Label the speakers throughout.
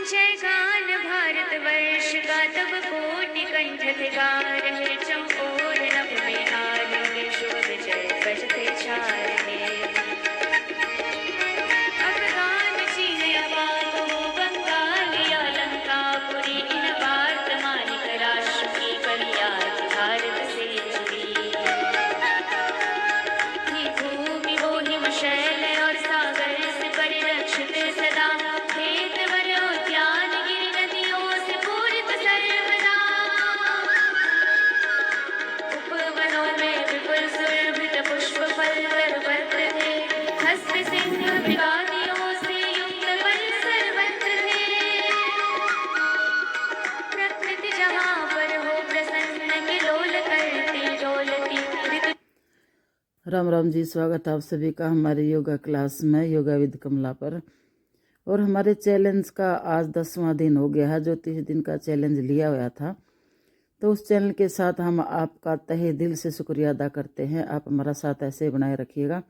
Speaker 1: जयगान भारतवर्ष का तब कोटि कंठ थे गा रहे चमोर नभ में आलोके शुभ विजय बजते छा रहे। अफगान चीन अबाक हो बंगाल या लंकापुरी इन वार्तमानिक राष्ट्र की कलियां भारत से जुड़ी। ये भूमि वो हिमशैल और सागर से परिरक्षित सदा, खेत वन उद्यान गिरि नदियों से पूरित सर्वदा। उपवनों में विपुल सुरभित पुष्प फल पर्वत थे, हस्त सिंह मृगादियों से युक्त परिसर वत्र थे। प्रकृति जहाँ पर हो प्रसन्न किलोल करती डोलती ऋतु।
Speaker 2: राम राम जी, स्वागत आप सभी का हमारे योगा क्लास में योगा विद कमला पर। और हमारे चैलेंज का आज 10वां दिन हो गया है, जो 30 दिन का चैलेंज लिया हुआ था। तो उस चैनल के साथ हम आपका तहे दिल से शुक्रिया अदा करते हैं। आप हमारा साथ ऐसे बनाए रखिएगा।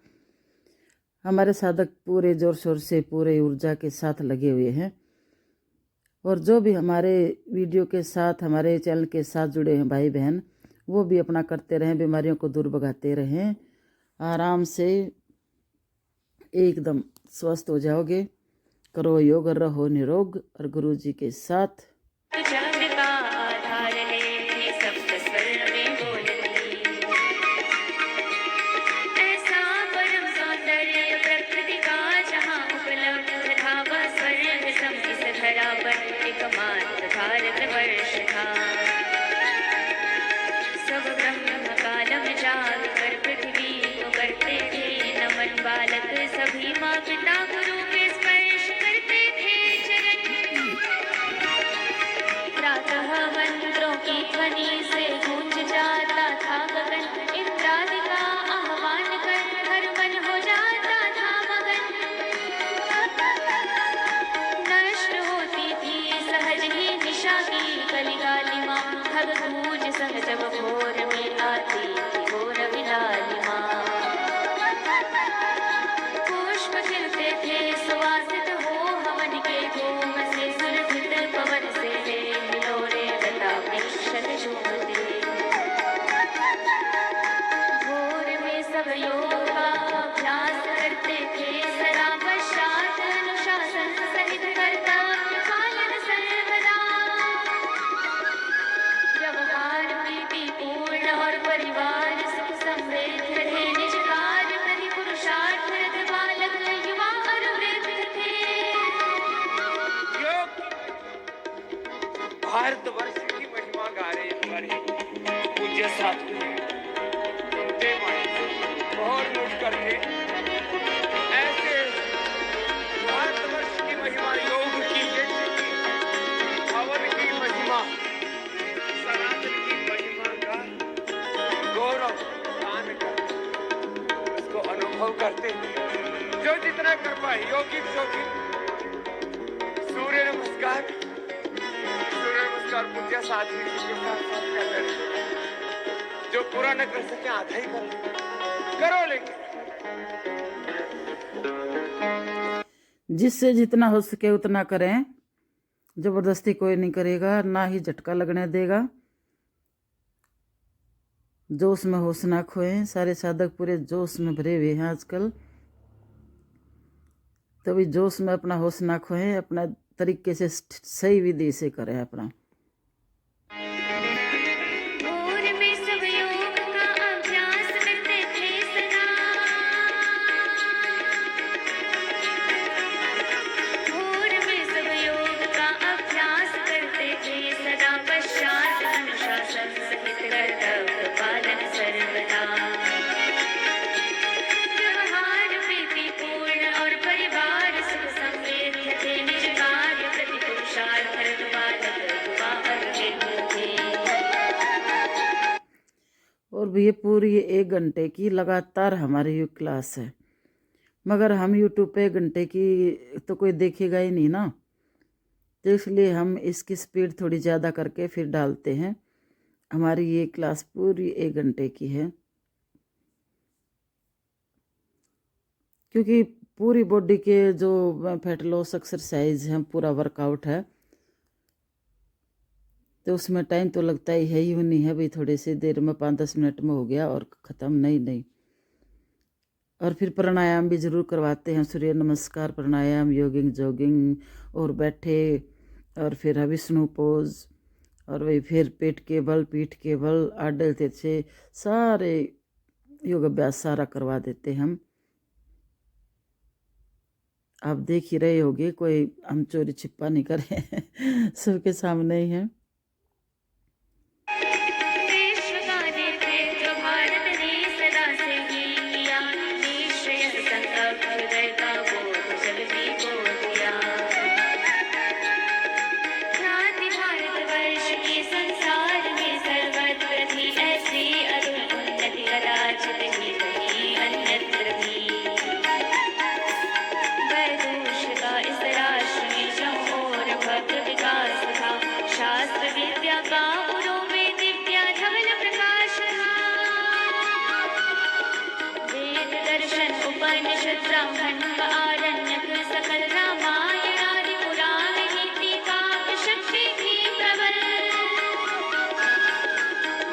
Speaker 2: हमारे साधक पूरे जोर शोर से पूरे ऊर्जा के साथ लगे हुए हैं, और जो भी हमारे वीडियो के साथ हमारे चैनल के साथ जुड़े हैं भाई बहन, वो भी अपना करते रहें, बीमारियों को दूर भगाते रहें। आराम से एकदम स्वस्थ हो जाओगे। करो योग, रहो निरोग, और गुरु जी के साथ।
Speaker 1: चंद्र का आधार है ये सप्त स्वर्ण में बोलती। ऐसा परम सौंदर्य प्रकृति का जहाँ उपलब्ध था, वह स्वर्ग सम इस धरा पर एकमात्र भारतवर्ष था। सब ब्रह्म कालम जाग कर पृथ्वी को करते थे नमन, बालक सभी माँ पिता गुरु के स्पर्श करते थे चरण। प्रातः मंत्रों की ध्वनि से गूंज जाता था गगन, इंद्रादि का आह्वान कर हर मन हो जाता था मगन। नष्ट होती थी सहज ही निशा की कलिगालिमा, खग गूंज संग जब भोर में आती थी घोर विलालिमा। पुष्प खिलते थे सुवासित हो हवन के धूम से, सुरभित पवन से हिलोरे लता वृक्षत झूमते। भोर में सब योग का अभ्यास करते थे सदा, पश्चात अनुशासन सहित कर्तव्य पालन सर्वदा। व्यवहार प्रीतिपूर्ण और परिवार सुख समृद्ध थे, निज कार्य प्रति पुरुषार्थ रत बालक युवा और वृद्ध थे।
Speaker 3: योग भारतवर्ष की महिमा गा रहे हमारे पूज्य साथी बहुत उठ करके ऐसे भारतवर्ष की महिमा, योग की, यज्ञ की, हवन की महिमा, सनातन की महिमा का गौरव गान कर उसको अनुभव करते हैं। जो जितना कर पाए योगिक सूर्य नमस्कार पूज्य साथी जी के साथ साथ कर रहे हैं। जो पूरा न कर सके आधा ही करो, लेकिन
Speaker 2: जिससे जितना हो सके उतना करें। जबरदस्ती कोई नहीं करेगा, ना ही झटका लगने देगा। जोश में होश ना खोएं। सारे साधक पूरे जोश में भरे हुए हैं आजकल, तभी जोश में अपना होश ना खोएं। अपना तरीके से सही विधि से करें अपना।
Speaker 1: भोर में सब योग का अभ्यास करते थे सदा। भोर में सब योग का अभ्यास करते थे सदा, पश्चात अनुशासन सहित कर्तव्य पालन सर्वदा। व्यवहार प्रीतिपूर्ण और परिवार सुख समृद्ध थे, निज कार्य प्रति पुरुषार्थ रत बालक युवा और वृद्ध थे।
Speaker 2: और भी ये पूरी 1 घंटे की लगातार हमारी योग क्लास है, मगर हम यूट्यूब पे 1 घंटे की तो कोई देखेगा ही नहीं ना, तो इसलिए हम इसकी स्पीड थोड़ी ज़्यादा करके फिर डालते हैं। हमारी ये क्लास पूरी 1 घंटे की है, क्योंकि पूरी बॉडी के जो फैट लॉस एक्सरसाइज है, पूरा वर्कआउट है, तो उसमें टाइम तो लगता ही है, ही नहीं है भाई, थोड़ी सी देर में 5-10 मिनट में हो गया और ख़त्म। नहीं। और फिर प्राणायाम भी ज़रूर करवाते हैं, सूर्य नमस्कार, प्राणायाम, जॉगिंग और बैठे, और फिर विष्णु पोज, और वही फिर पेट के बल, पीठ के बल, आडल तिरछे, सारे योग अभ्यास सारा करवा देते हम। आप देख ही रहे होगे, कोई हम चोरी छिपा नहीं करें सबके सामने ही है।
Speaker 1: विश्व का नेतृत्व भारत ने सदा से ही किया, निश्चय संकल्प हृदय का बोध सभी को दिया। ख्याति भारतवर्ष के संसार में सर्वत्र थी, ऐसी अद्भुत उन्नति कदाचित ही कहीं अन्यत्र भी। वैदूष का इस राष्ट्र में चारों ओर भव्य विकास था, शास्त्र विद्या का उरों में दिव्या धवल प्रकाश था। वेद दर्शन उपनिषद ब्राह्मण व आरण्यक सकल रामायण आदि पुराण नीति काव्य शक्ति थी प्रबल।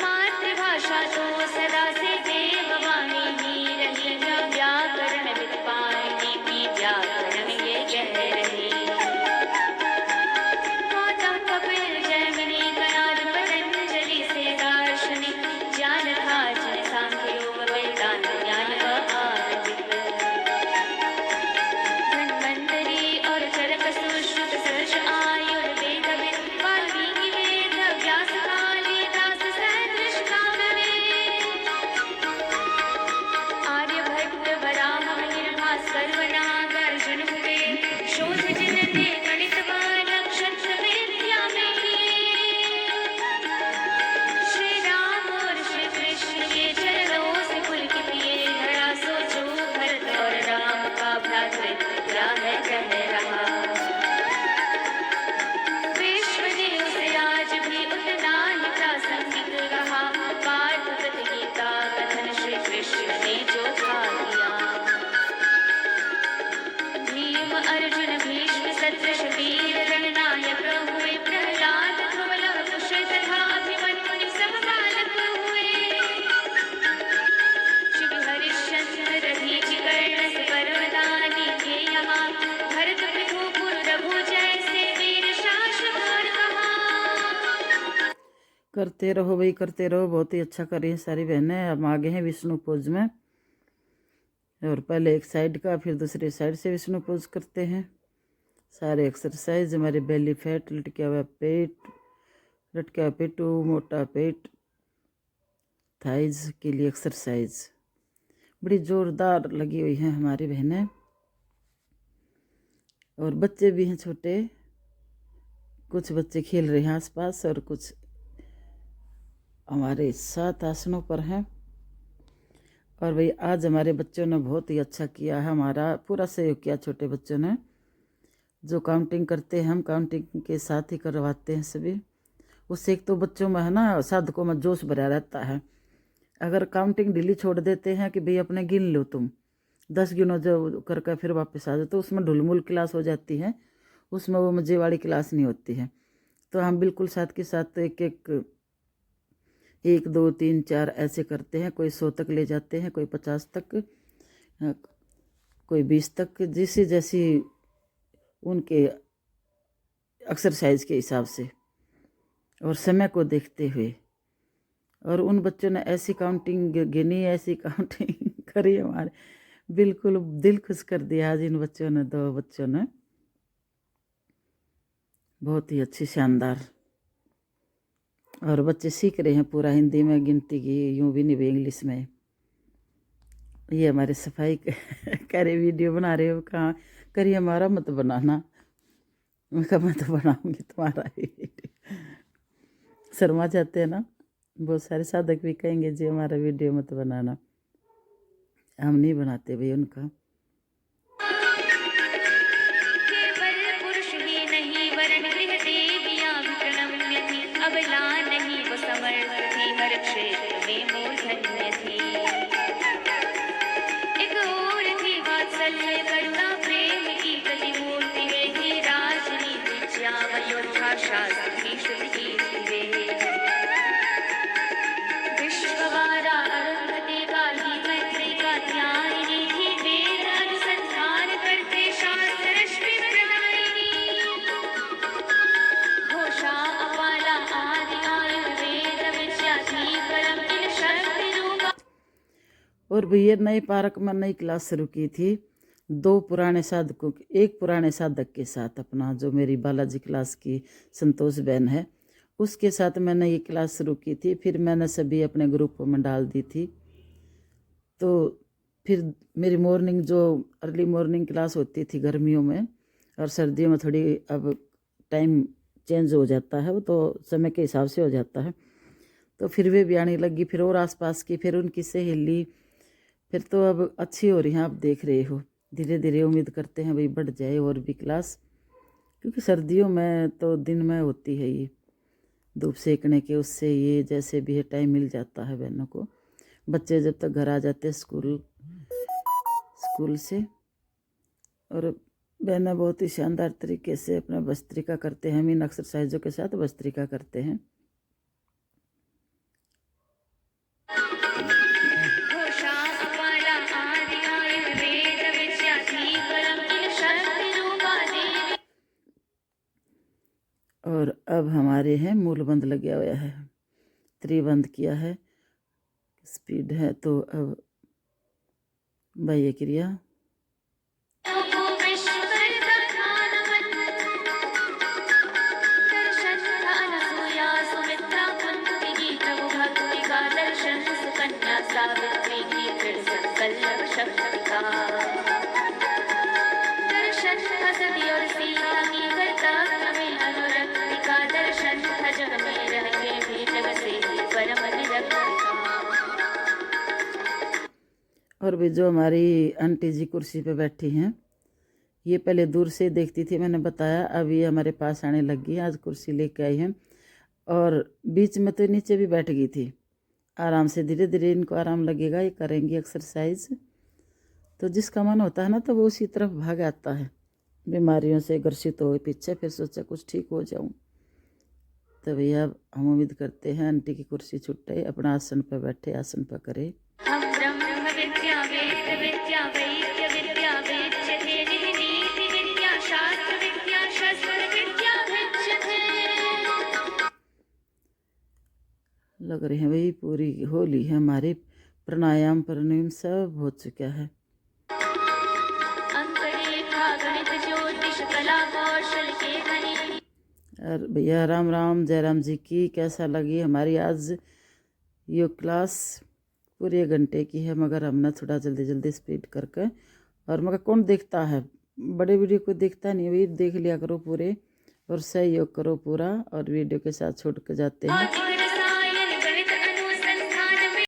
Speaker 1: मातृभाषा तो सदा से देववाणी ही रही, व्याकरण विद्वानी भी व्याकरण ये कह रही। गौतम कपिल जैमिनी कणाद पतंजलि से दार्शनिक, ज्ञान था जिन सांख्य योग वेदांत ज्ञान व आरण्यक। धन्वंतरि और चरक सुश्रुत सरस आयुर्वेद में, वाल्मीकि वेद व्यास कालिदास सदृश काव्य में। आर्यभट्ट वराह भास्कर व नागार्जुन हुए, शोध जिनने गणित व नक्षत्र विद्या में किए। श्री राम और श्री कृष्ण के चरणों से पुलकित ये धरा, सोचो भरत और राम का भ्रातृत्व क्या है कह रहा। विश्व ने उसे आज भी उतना ही प्रासंगिक रहा, पार्थ गीता कथन श्री कृष्ण ने जो था दिया। भीम अर्जुन भीष्म सदृश वीर रणनायक हुए, प्रहलाद ध्रुव लव कुश तथा अभिमन्यु सब बालक हुए। श्री हरिश्चंद्र दधीचि कर्ण पर्वतानी के यहाँ, भरत पृथु पुर रघु जैसे वीर शासक और कहा।
Speaker 2: करते रहो भाई, करते रहो, बहुत ही अच्छा कर रही हैं सारी बहनें। हम आगे हैं विष्णु पोज में, और पहले एक साइड का फिर दूसरी साइड से विष्णु पोज करते हैं। सारे एक्सरसाइज, हमारे बेली फैट, लटका हुआ पेट, लटका हुआ पेटू, मोटा पेट, थाइज के लिए एक्सरसाइज बड़ी जोरदार लगी हुई हैं हमारी बहनें। और बच्चे भी हैं छोटे, कुछ बच्चे खेल रहे हैं आसपास, और कुछ हमारे 7 आसनों पर हैं। और भाई आज हमारे बच्चों ने बहुत ही अच्छा किया है, हमारा पूरा सहयोग किया छोटे बच्चों ने। जो काउंटिंग करते हैं हम काउंटिंग के साथ ही करवाते हैं सभी। उससे एक तो बच्चों में है ना, साधकों में जोश भरा रहता है। अगर काउंटिंग ढीली छोड़ देते हैं कि भाई अपने गिन लो, तुम 10 गिनो जो करके फिर वापस आ जाओ, तो उसमें ढुलमुल क्लास हो जाती है, उसमें वो मज़े वाली क्लास नहीं होती है। तो हम बिल्कुल साथ के साथ एक 2 3 4 ऐसे करते हैं। कोई 100 तक ले जाते हैं, कोई 50 तक, कोई 20 तक, जिसे जैसी उनके एक्सरसाइज के हिसाब से और समय को देखते हुए। और उन बच्चों ने ऐसी काउंटिंग गिनी, ऐसी काउंटिंग करी, हमारे बिल्कुल दिल खुश कर दिया आज इन बच्चों ने। 2 बच्चों ने बहुत ही अच्छी, शानदार। और बच्चे सीख रहे हैं पूरा हिंदी में गिनती की, यूँ भी नहीं भी इंग्लिश में। ये हमारे सफाई करे वीडियो बना रहे हो, कहाँ करिए, हमारा मत बनाना। मैं कहा मैं तो बनाऊंगी तुम्हारा ही वीडियो। शर्मा जाते हैं ना, बहुत सारे साधक भी कहेंगे जी हमारा वीडियो मत बनाना, हम नहीं बनाते भाई उनका।
Speaker 1: केवल पुरुष ही नहीं वरन गृह देवियां भी प्रणम्य थी, अबला नहीं वो समर्थ थी, हर क्षेत्र में मूर्धन्य थी। एक और थी वात्सल्य करुणा शास्त्र की श्रुति कीर्ति वे विश्ववारा अरुंधति काली मैत्री कात्यायनी ही वेद अनुसंधान करते शास्त्र रश्मि प्रदायिनी घोषा अपाला आदि आयुर्वेद विद्या परम इन शक्ति रूपा।
Speaker 2: और भैया नई पार्क में नई क्लास शुरू की थी, एक पुराने साधक के साथ, अपना जो मेरी बालाजी क्लास की संतोष बहन है उसके साथ मैंने ये क्लास शुरू की थी। फिर मैंने सभी अपने ग्रुप में डाल दी थी। तो फिर मेरी मॉर्निंग जो अर्ली मॉर्निंग क्लास होती थी गर्मियों में, और सर्दियों में थोड़ी अब टाइम चेंज हो जाता है, वो तो समय के हिसाब से हो जाता है। तो फिर वे भी आने लगी, फिर और आसपास की, फिर उनकी सहेली, फिर तो अब अच्छी हो रही हैं, आप देख रहे हो। धीरे धीरे उम्मीद करते हैं भाई बढ़ जाए और भी क्लास, क्योंकि सर्दियों में तो दिन में होती है ये धूप सेकने के, उससे ये जैसे भी है टाइम मिल जाता है बहनों को। बच्चे जब तक घर आ जाते हैं स्कूल से, और बहनें बहुत ही शानदार तरीके से अपना भस्त्रिका करते हैं। हम इन एक्सरसाइजों के साथ भस्त्रिका करते हैं। और अब हमारे हैं मूलबंध लगा हुआ है, त्रिबंध किया है, स्पीड है। तो अब बाह्य क्रिया और भी जो हमारी आंटी जी कुर्सी पे बैठी हैं, ये पहले दूर से देखती थी, मैंने बताया। अब ये हमारे पास आने लगी, आज कुर्सी लेके आई हैं। और बीच में तो नीचे भी बैठ गई थी आराम से। धीरे धीरे इनको आराम लगेगा, ये करेंगी एक्सरसाइज। तो जिसका मन होता है ना, तो वो उसी तरफ भाग आता है। बीमारियों से ग्रसित हो पीछे, फिर सोचा कुछ ठीक हो जाऊं। तो भैया हम उम्मीद करते हैं आंटी की कुर्सी छुट्टे, अपना आसन पर बैठे, आसन पर करे। लग रहे हैं भाई पूरी होली है हमारे, प्राणायाम प्राणायाम सब हो चुका है। और भैया राम राम, जयराम जी की। कैसा लगी हमारी आज योग क्लास? पूरे 1 घंटे की है, मगर हमने थोड़ा जल्दी जल्दी स्पीड करके, और मगर कौन देखता है, बड़े वीडियो को देखता नहीं, वही देख लिया करो पूरे, और सहयोग करो पूरा। और वीडियो के साथ छोड़ के जाते हैं।